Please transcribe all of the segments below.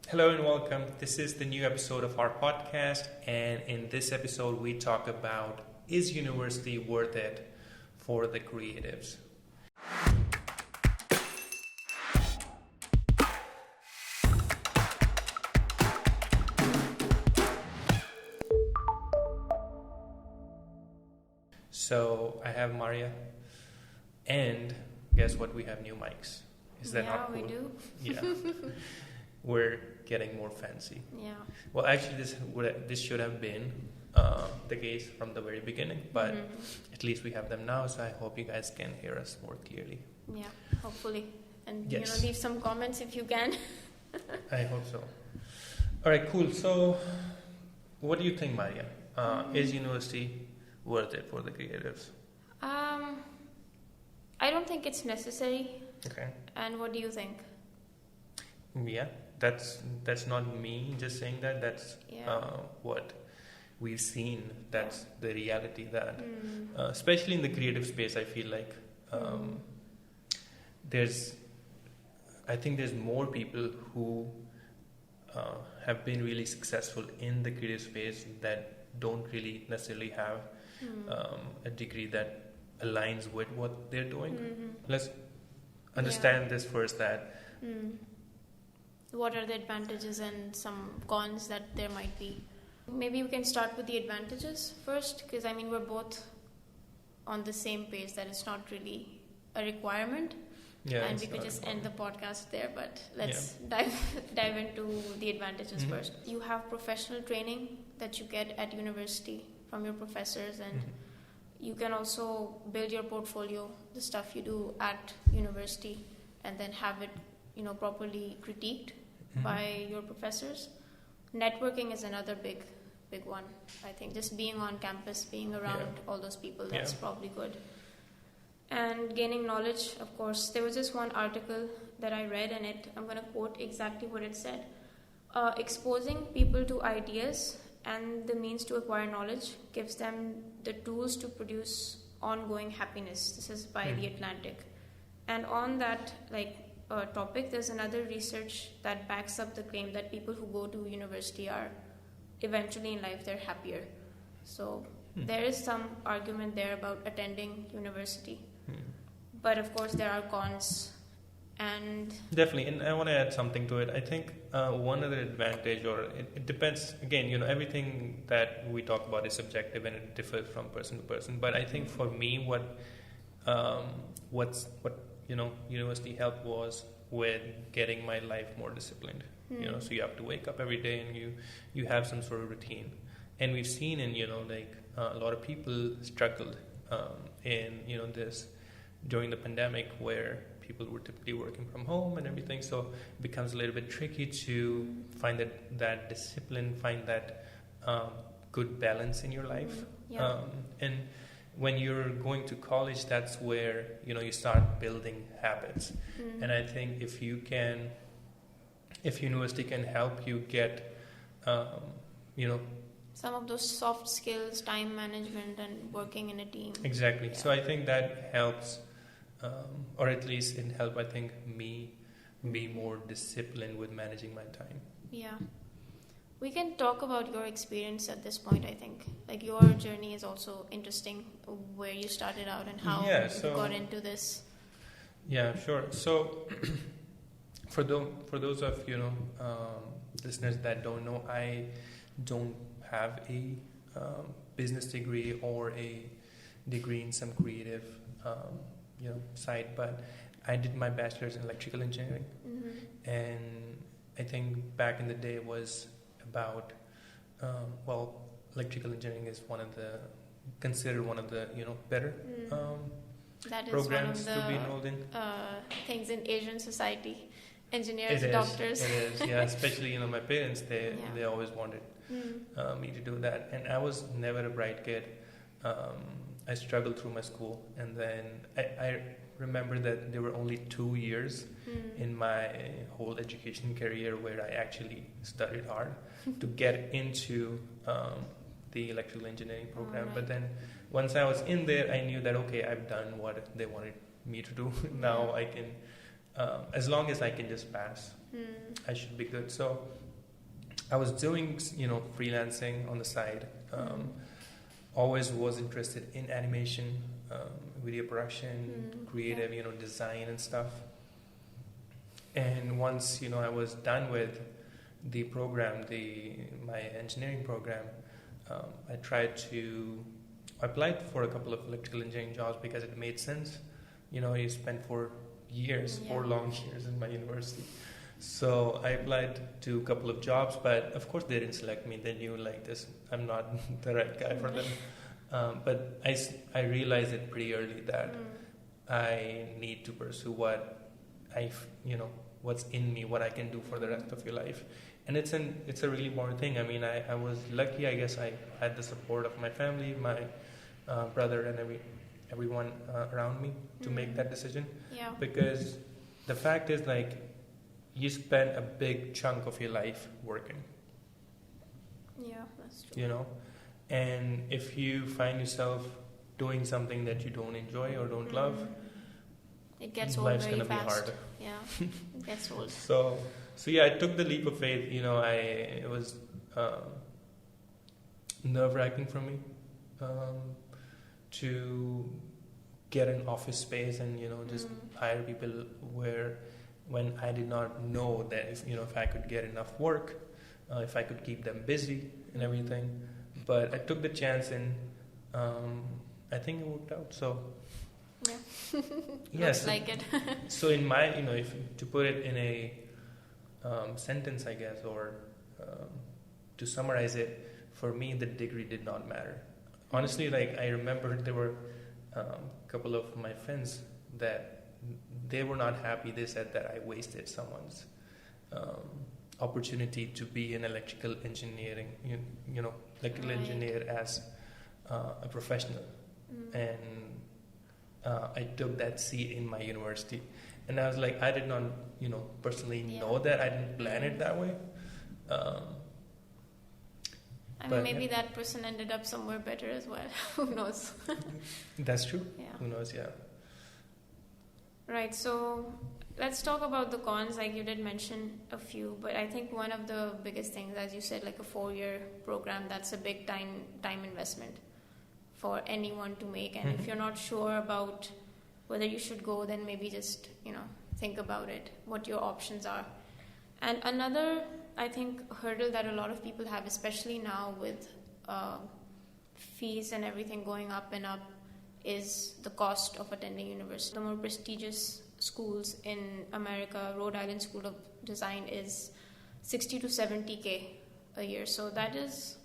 Hello and welcome. This is the new episode of our podcast, and in this episode, we talk about, is university worth it for the creatives? So I have Maria, and guess what? We have new mics. Is that not cool? Yeah, we do. Yeah. We're getting more fancy. Yeah. Well, actually, this should have been the case from the very beginning, but at least we have them now, so I hope you guys can hear us more clearly. Yeah, hopefully. And, Yes. leave some comments if you can. I hope so. All right, cool. So, what do you think, Maria? Is university worth it for the creatives? I don't think it's necessary. Okay. And what do you think? Yeah, that's not me just saying that. That's what we've seen. That's the reality that, especially in the creative space, I feel like I think there's more people who have been really successful in the creative space that don't really necessarily have a degree that aligns with what they're doing. Let's understand this first, that what are the advantages and some cons that there might be? Maybe we can start with the advantages first, because we're both on the same page that it's not really a requirement. Yeah, and we could just end the podcast there, but let's dive into the advantages first. You have professional training that you get at university from your professors, and you can also build your portfolio, the stuff you do at university, and then have it properly critiqued by your professors. Networking is another big one. I think just being on campus, being around all those people, that's probably good. And gaining knowledge, of course. There was this one article that I read, and I'm going to quote exactly what it said. Exposing people to ideas and the means to acquire knowledge gives them the tools to produce ongoing happiness. This is by The Atlantic. And on that topic, there's another research that backs up the claim that people who go to university are eventually in life they're happier. So there is some argument there about attending university. But of course there are cons. And definitely, and I want to add something to it. I think one other advantage, or it depends, again, everything that we talk about is subjective and it differs from person to person. But I think for me, what university helped was with getting my life more disciplined. So you have to wake up every day and you have some sort of routine. And we've seen a lot of people struggled in this during the pandemic, where people were typically working from home and everything, so it becomes a little bit tricky to find that discipline, find that good balance in your life. And when you're going to college, that's where you start building habits. And I think if university can help you get some of those soft skills, time management and working in a team. Exactly. So I think that helps, or at least it helped, I think, me be more disciplined with managing my time. Yeah. We can talk about your experience at this point, I think. Your journey is also interesting, where you started out and how you got into this. Yeah, sure. So for those of listeners that don't know, I don't have a business degree or a degree in some creative side, but I did my bachelor's in electrical engineering. And I think back in the day it was about electrical engineering is considered one of the better that is programs one of the, to be enrolled in. Things in Asian society, engineers, It doctors. is, yeah. Especially my parents, they always wanted me to do that, and I was never a bright kid. I struggled through my school, and then I remember that there were only 2 years in my whole education career where I actually studied hard to get into the electrical engineering program. But then once I was in there, I knew that, okay, I've done what they wanted me to do. Now I can, as long as I can just pass I should be good. So I was doing, freelancing on the side. Always was interested in animation, video production, creative, design and stuff. And once, I was done with the program, my engineering program, I applied for a couple of electrical engineering jobs because it made sense. You spent 4 long years in my university. So I applied to a couple of jobs, but of course they didn't select me. They knew I'm not the right guy for them. But I realized it pretty early that I need to pursue what's in me, what I can do for the rest of your life. And it's a really important thing. I mean, I was lucky, I guess I had the support of my family, my brother and everyone around me to make that decision. Yeah. Because the fact is, you spend a big chunk of your life working. Yeah, that's true. And if you find yourself doing something that you don't enjoy or don't love, it gets old life's very gonna fast. be hard. Yeah, it gets old. So yeah, I took the leap of faith. It was nerve-wracking for me to get an office space and just hire people when I did not know that if I could get enough work, if I could keep them busy and everything. But I took the chance and I think it worked out. So yeah, yes, like it. So in my if to put it in a sentence, I guess, or to summarize it, for me the degree did not matter. Honestly, I remember there were a couple of my friends that they were not happy. They said that I wasted someone's opportunity to be an electrical engineering, electrical engineer as a professional. And I took that seat in my university. And I was like, I did not, personally know that. I didn't plan it that way. Maybe that person ended up somewhere better as well. Who knows? That's true. Yeah. Who knows, yeah. Right, so let's talk about the cons. You did mention a few, but I think one of the biggest things, as you said, a 4-year program, that's a big time investment for anyone to make. And if you're not sure about whether you should go, then maybe just, think about it, what your options are. And another, I think, hurdle that a lot of people have, especially now with fees and everything going up and up, is the cost of attending university. The more prestigious schools in America, Rhode Island School of Design is $60,000 to $70,000 a year. So that is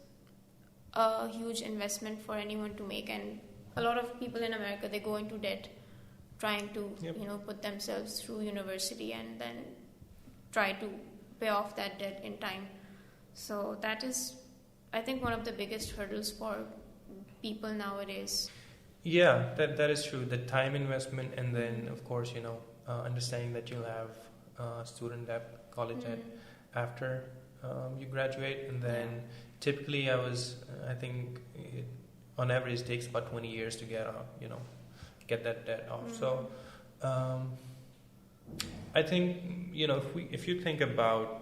a huge investment for anyone to make. And a lot of people in America, they go into debt trying to, put themselves through university and then try to pay off that debt in time. So that is, I think, one of the biggest hurdles for people nowadays. Yeah, that is true. The time investment, and then of course, understanding that you'll have student debt, college debt after you graduate, and then typically I think on average it takes about 20 years to get that debt off. So I think if you think about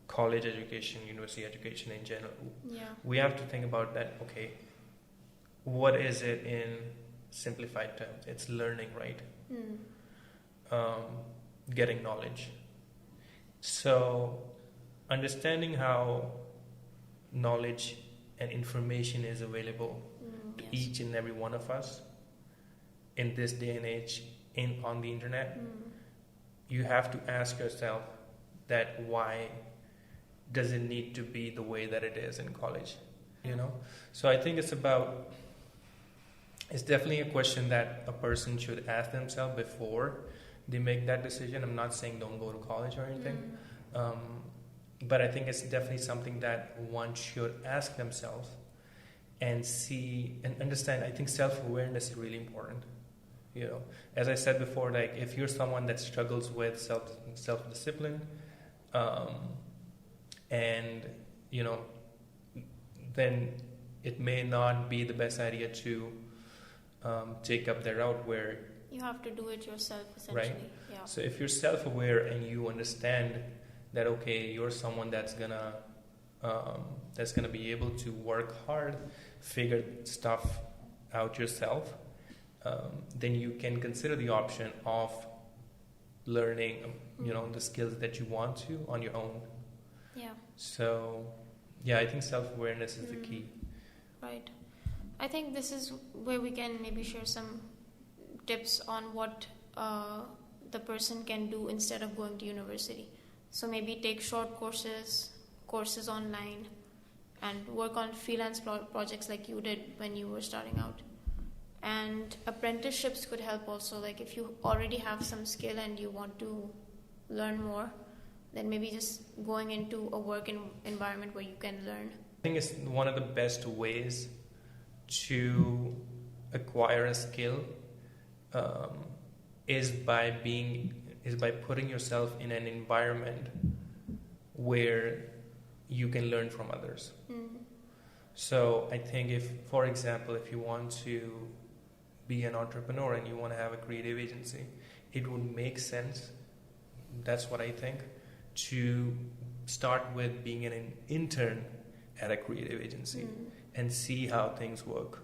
college education, university education in general, we have to think about that. Okay. What is it in simplified terms? It's learning, right? Getting knowledge. So, understanding how knowledge and information is available to each and every one of us in this day and age on the internet, you have to ask yourself that why does it need to be the way that it is in college? So I think it's definitely a question that a person should ask themselves before they make that decision. I'm not saying don't go to college or anything, but I think it's definitely something that one should ask themselves and see and understand. I think self-awareness is really important. As I said before, if you're someone that struggles with self-discipline, and then it may not be the best idea to take up the route where you have to do it yourself, essentially. Right. Yeah. So if you're self-aware and you understand that, okay, you're someone that's gonna be able to work hard, figure stuff out yourself, then you can consider the option of learning, the skills that you want to on your own. Yeah. So, yeah, I think self-awareness is the key. Right. I think this is where we can maybe share some tips on what the person can do instead of going to university. So maybe take short courses online, and work on freelance projects like you did when you were starting out. And apprenticeships could help also. Like if you already have some skill and you want to learn more, then maybe just going into a work environment where you can learn. I think it's one of the best ways to acquire a skill is by putting yourself in an environment where you can learn from others. So I think if, for example, if you want to be an entrepreneur and you want to have a creative agency, it would make sense, that's what I think, to start with being an intern at a creative agency and see how things work,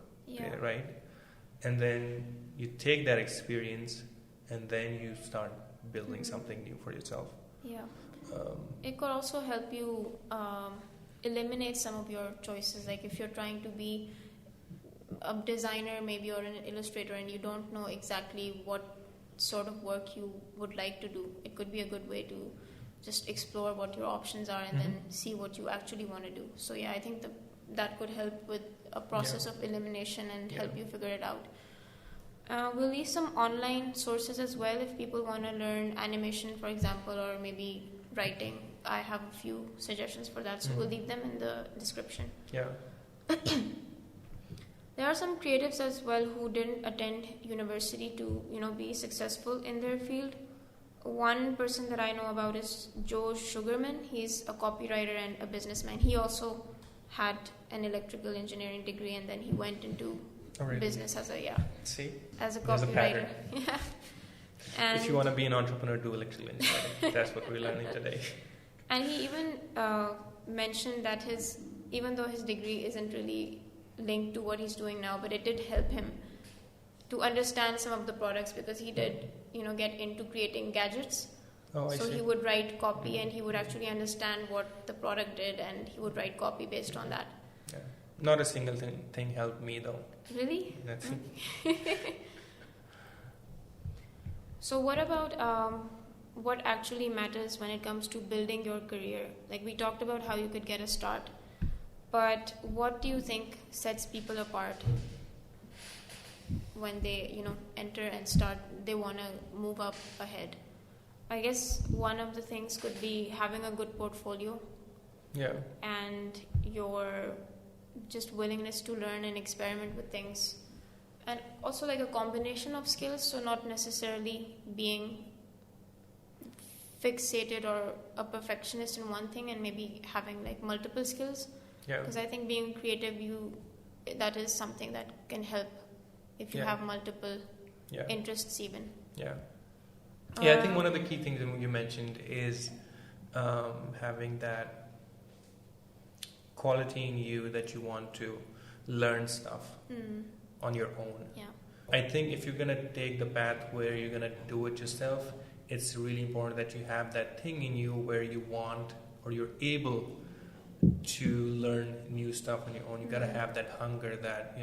right? And then you take that experience and then you start building something new for yourself. Yeah. It could also help you eliminate some of your choices. Like if you're trying to be a designer maybe, or an illustrator, and you don't know exactly what sort of work you would like to do, it could be a good way to just explore what your options are and then see what you actually want to do. So yeah, I think that could help with a process of elimination and help you figure it out. We'll leave some online sources as well if people want to learn animation, for example, or maybe writing. I have a few suggestions for that, so we'll leave them in the description. Yeah. There are some creatives as well who didn't attend university to, be successful in their field. One person that I know about is Sugarman. He's a copywriter and a businessman. He also had an electrical engineering degree, and then he went into business as a copywriter. Yeah. And if you want to be an entrepreneur, do electrical engineering. That's what we're learning today. And he even mentioned that even though his degree isn't really linked to what he's doing now, but it did help him to understand some of the products, because he did, get into creating gadgets. So he would write copy and he would actually understand what the product did, and he would write copy based on that. Yeah. Not a single thing helped me though. Really? That's So what about what actually matters when it comes to building your career? Like we talked about how you could get a start, but what do you think sets people apart when they, enter and start, they want to move up ahead? I guess one of the things could be having a good portfolio. Yeah. And your just willingness to learn and experiment with things. And also like a combination of skills, so not necessarily being fixated or a perfectionist in one thing and maybe having like multiple skills. Yeah. Because I think being creative, that is something that can help if you have multiple interests even. Yeah. Yeah, I think one of the key things that you mentioned is having that quality in you that you want to learn stuff on your own. Yeah. I think if you're going to take the path where you're going to do it yourself, it's really important that you have that thing in you where you want or you're able to learn new stuff on your own. You got to have that hunger, that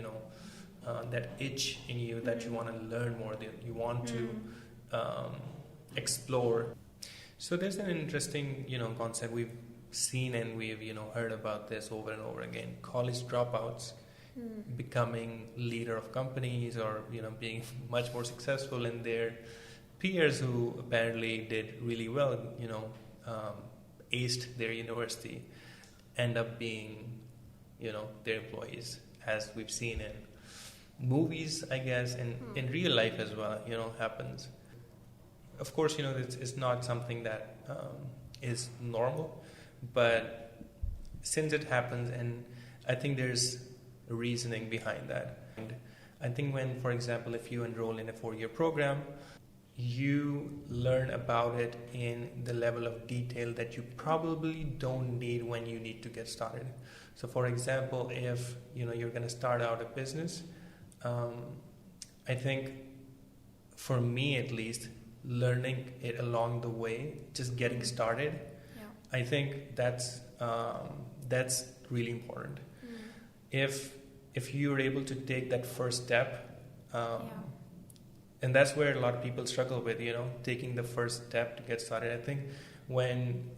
that itch in you that you want to learn more, that you want to explore. So there's an interesting concept we've seen and we've heard about this over and over again. College dropouts becoming leader of companies, or being much more successful in their peers who apparently did really well, aced their university, end up being their employees, as we've seen in movies, I guess, and in real life as well, happens. Of course, it's not something that is normal, but since it happens, and I think there's a reasoning behind that. And I think when, for example, if you enroll in a 4-year program, you learn about it in the level of detail that you probably don't need when you need to get started. So for example, if you're going to start out a business, I think for me at least, learning it along the way, just getting started, I think that's really important. If you're able to take that first step, and that's where a lot of people struggle with, taking the first step to get started. I think when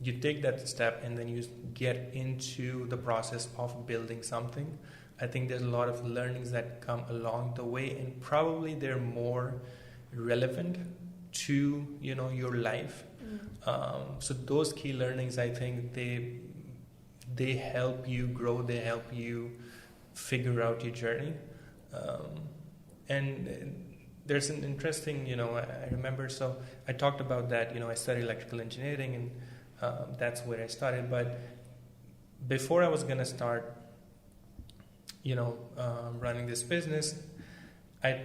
you take that step and then you get into the process of building something, I think there's a lot of learnings that come along the way, and probably they're more relevant to your life. So those key learnings, I think they help you grow, they help you figure out your journey. And there's an interesting, I remember, so I talked about that, I studied electrical engineering, and that's where I started. But before I was going to start, running this business, I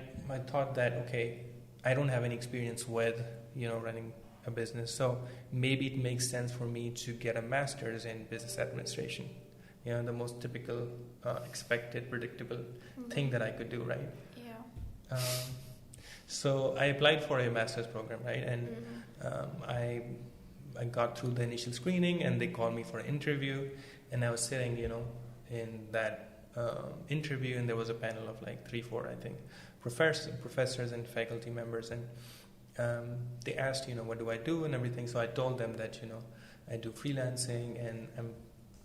thought that, okay, I don't have any experience with, running a business, so maybe it makes sense for me to get a master's in business administration. The most typical, expected, predictable thing that I could do, right? Yeah. So I applied for a master's program, right? And I got through the initial screening, and they called me for an interview, and I was sitting, in that interview, and there was a panel of like 3-4, I think, professors and faculty members, and they asked, what do I do and everything. So I told them that, I do freelancing, and I'm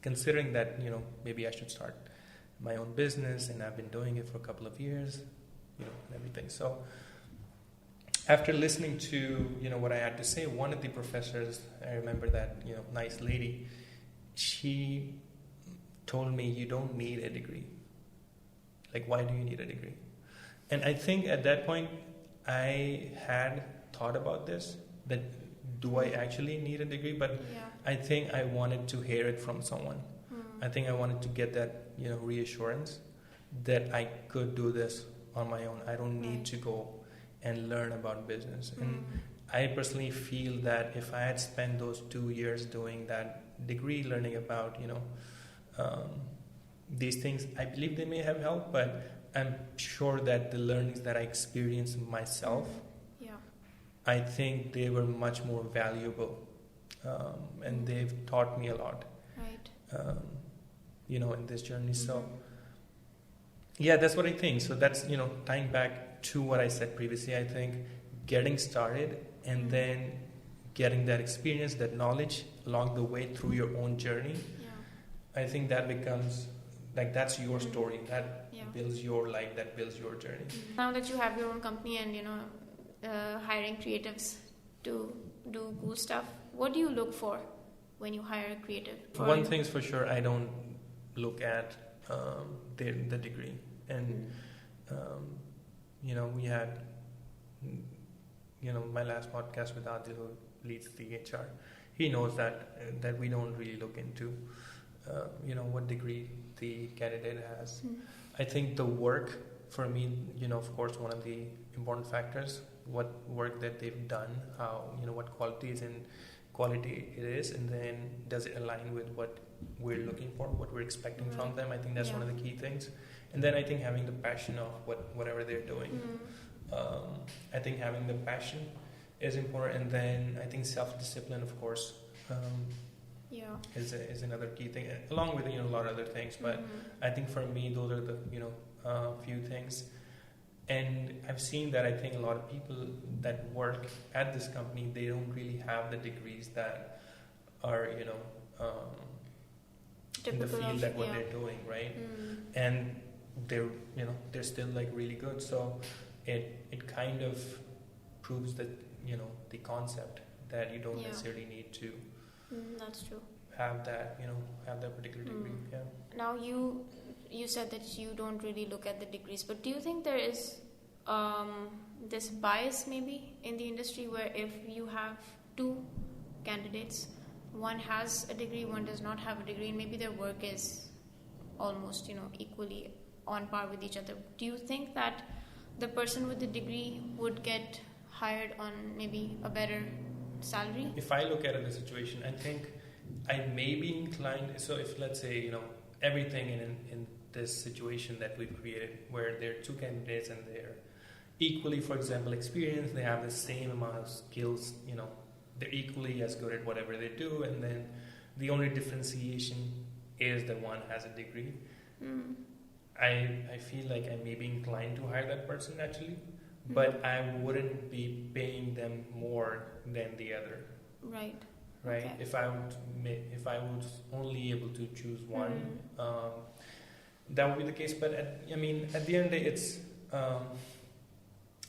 considering that, maybe I should start my own business, and I've been doing it for a couple of years, and everything. So after listening to, what I had to say, one of the professors, I remember that, nice lady, she told me, you don't need a degree. Like, why do you need a degree? And I think at that point, I had thought about this, that do I actually need a degree? But I think I wanted to hear it from someone. I think I wanted to get that, reassurance that I could do this on my own. I don't need to go and learn about business. And I personally feel that if I had spent those 2 years doing that degree, learning about, these things, I believe they may have helped, but I'm sure that the learnings that I experienced myself, I think they were much more valuable, and they've taught me a lot, in this journey. So, that's what I think. So that's, tying back to what I said previously, I think getting started and then getting that experience, that knowledge along the way through your own journey, I think that becomes, like, that's your story, that builds your life, that builds your journey. Now that you have your own company and, hiring creatives to do cool stuff, what do you look for when you hire a creative? One thing's for sure, I don't look at the degree. And, we had, my last podcast with Adil, who leads the HR, he knows that we don't really look into what degree the candidate has. I think the work, for me, of course, one of the important factors, what work that they've done, how, what qualities and quality it is, and then does it align with what we're looking for, what we're expecting from them. I think that's one of the key things. And then I think having the passion of whatever they're doing. I think having the passion is important, and then I think self-discipline, of course, is another key thing, along with a lot of other things. But I think for me, those are the few things. And I've seen that I think a lot of people that work at this company, they don't really have the degrees that are in the field that what they're doing, right? And they're still like really good. So it kind of proves that the concept that you don't necessarily need to. That's true. Have that particular degree. Now you said that you don't really look at the degrees, but do you think there is this bias maybe in the industry where if you have two candidates, one has a degree, one does not have a degree, and maybe their work is almost equally on par with each other, do you think that the person with the degree would get hired on maybe a better salary? If I look at the situation, I think I may be inclined. So if, let's say, everything in this situation that we've created, where there are two candidates and they're equally, for example, experienced, they have the same amount of skills, they're equally as good at whatever they do, and then the only differentiation is that one has a degree. I feel like I may be inclined to hire that person actually, but I wouldn't be paying them more than the other. Right. Okay. If I was only able to choose one, that would be the case. But at the end of the day, it's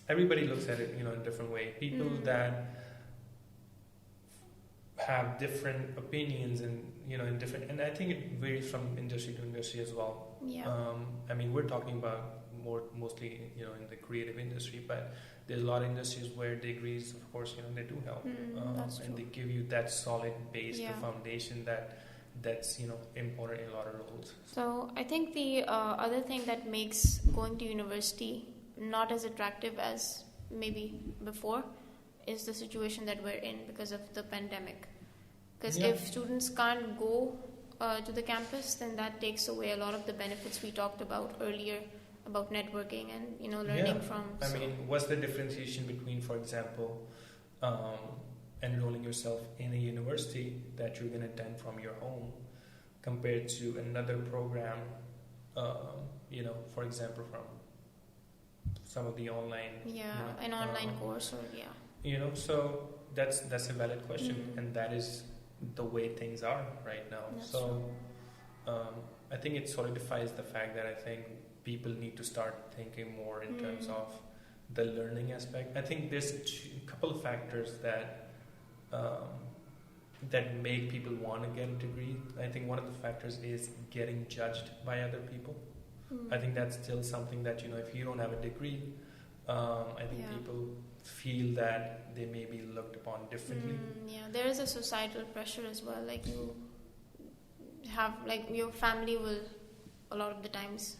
everybody looks at it, in a different way. People that have different opinions and in different, and I think it varies from industry to industry as well. Yeah. We're talking about mostly in the creative industry, but there's a lot of industries where degrees, of course, they do help, and they give you that solid base, the foundation that's important in a lot of roles. So I think the other thing that makes going to university not as attractive as maybe before is the situation that we're in because of the pandemic. Because if students can't go to the campus, then that takes away a lot of the benefits we talked about earlier about networking and learning from. What's the differentiation between, for example, enrolling yourself in a university that you're going to attend from your home compared to another program, for example, from some of the online, an online course or so that's a valid question, and that is the way things are right now. That's so I think it solidifies the fact that I think people need to start thinking more in terms of the learning aspect. I think there's a couple of factors that make people want to get a degree. I think one of the factors is getting judged by other people. I think that's still something that if you don't have a degree, I think people feel that they may be looked upon differently. There is a societal pressure as well. Like you have, your family will a lot of the times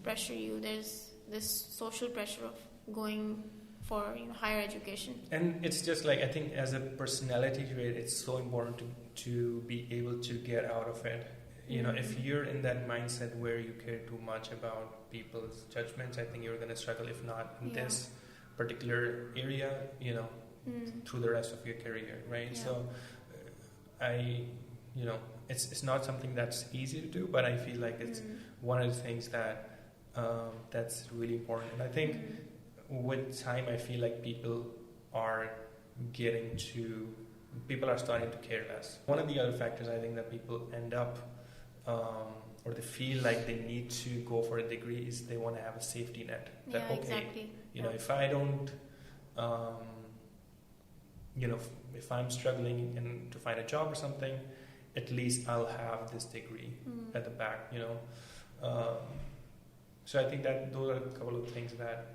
pressure you. There's this social pressure of going for higher education. And it's just I think as a personality trait, it's so important to be able to get out of it. If you're in that mindset where you care too much about people's judgments, I think you're going to struggle, if not in this particular area, through the rest of your career, right? Yeah. So it's not something that's easy to do, but I feel like it's one of the things that that's really important. And I think with time, I feel like people are starting to care less. One of the other factors I think that people end up or they feel like they need to go for a degree is they want to have a safety net. That exactly. If I don't, if I'm struggling to find a job or something, at least I'll have this degree at the back. So I think that those are a couple of things that.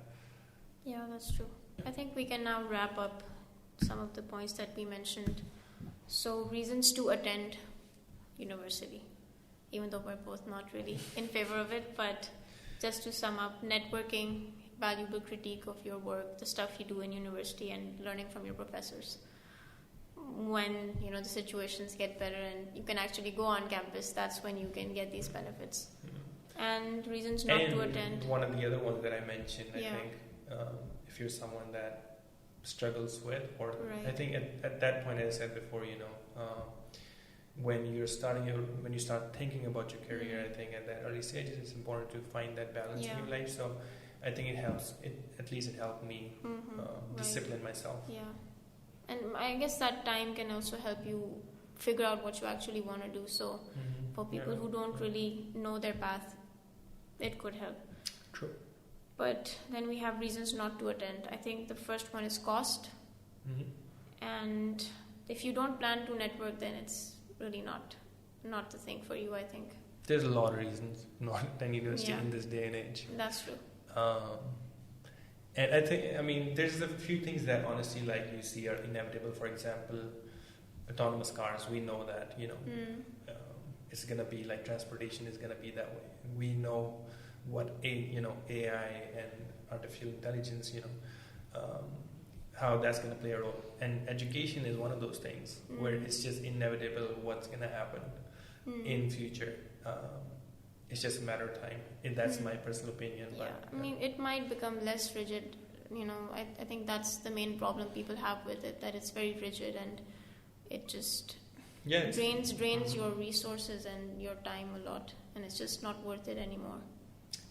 Yeah, that's true. I think we can now wrap up some of the points that we mentioned. So reasons to attend university, even though we're both not really in favor of it, but just to sum up, networking, valuable critique of your work, the stuff you do in university, and learning from your professors. When the situations get better and you can actually go on campus, that's when you can get these benefits. And reasons not to attend. One of the other ones that I mentioned, I think, if you're someone that struggles with, or I think at that point, as I said before, when you start thinking about your career, I think at that early stages, it's important to find that balance in your life. So I think it helps. At least it helped me discipline myself. Yeah, and I guess that time can also help you figure out what you actually want to do. So for people who don't really know their path, it could help. True. But then we have reasons not to attend. I think the first one is cost. And if you don't plan to network, then it's really not the thing for you, I think. There's a lot of reasons not attend university in this day and age. That's true. And I think, there's a few things that honestly, you see, are inevitable. For example, autonomous cars. We know that, it's going to be transportation is going to be that way. We know what AI and artificial intelligence, how that's going to play a role. And education is one of those things where it's just inevitable what's going to happen in future. It's just a matter of time. And that's my personal opinion. Yeah, but, I mean, it might become less rigid. You know, I think that's the main problem people have with it, that it's very rigid and it just drains your resources and your time a lot, and it's just not worth it anymore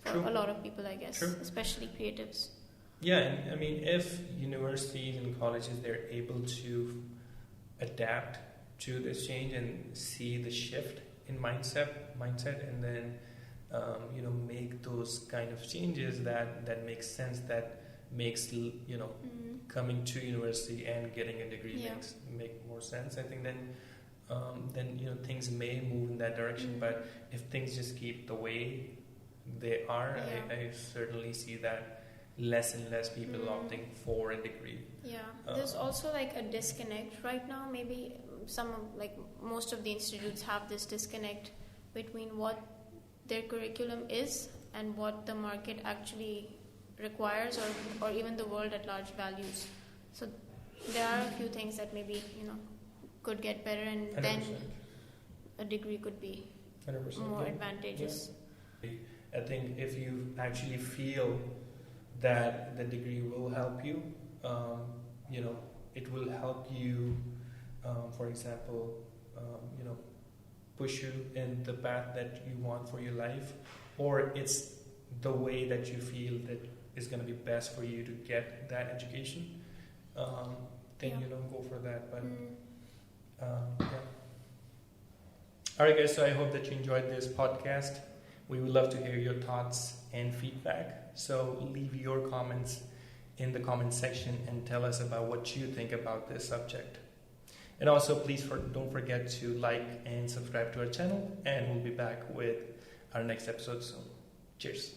for a lot of people, I guess, especially creatives. Yeah, and I mean, if universities and colleges, they're able to adapt to this change and see the shift in mindset, and then make those kind of changes that makes sense, that makes coming to university and getting a degree make more sense. I think then things may move in that direction. But if things just keep the way they are, I certainly see that less and less people opting for a degree. Yeah, there's also like a disconnect right now. Maybe most of the institutes have this disconnect between what their curriculum is and what the market actually requires, or even the world at large values. So there are a few things that maybe could get better, and 100%. Then a degree could be 100%, more advantageous. Yeah. I think if you actually feel that the degree will help you, it will help you, for example, push you in the path that you want for your life, or it's the way that you feel that is going to be best for you to get that education, then go for that. But Alright guys, so I hope that you enjoyed this podcast. We would love to hear your thoughts and feedback. So leave your comments in the comment section and tell us about what you think about this subject. And also please don't forget to like and subscribe to our channel, and we'll be back with our next episode soon. Cheers.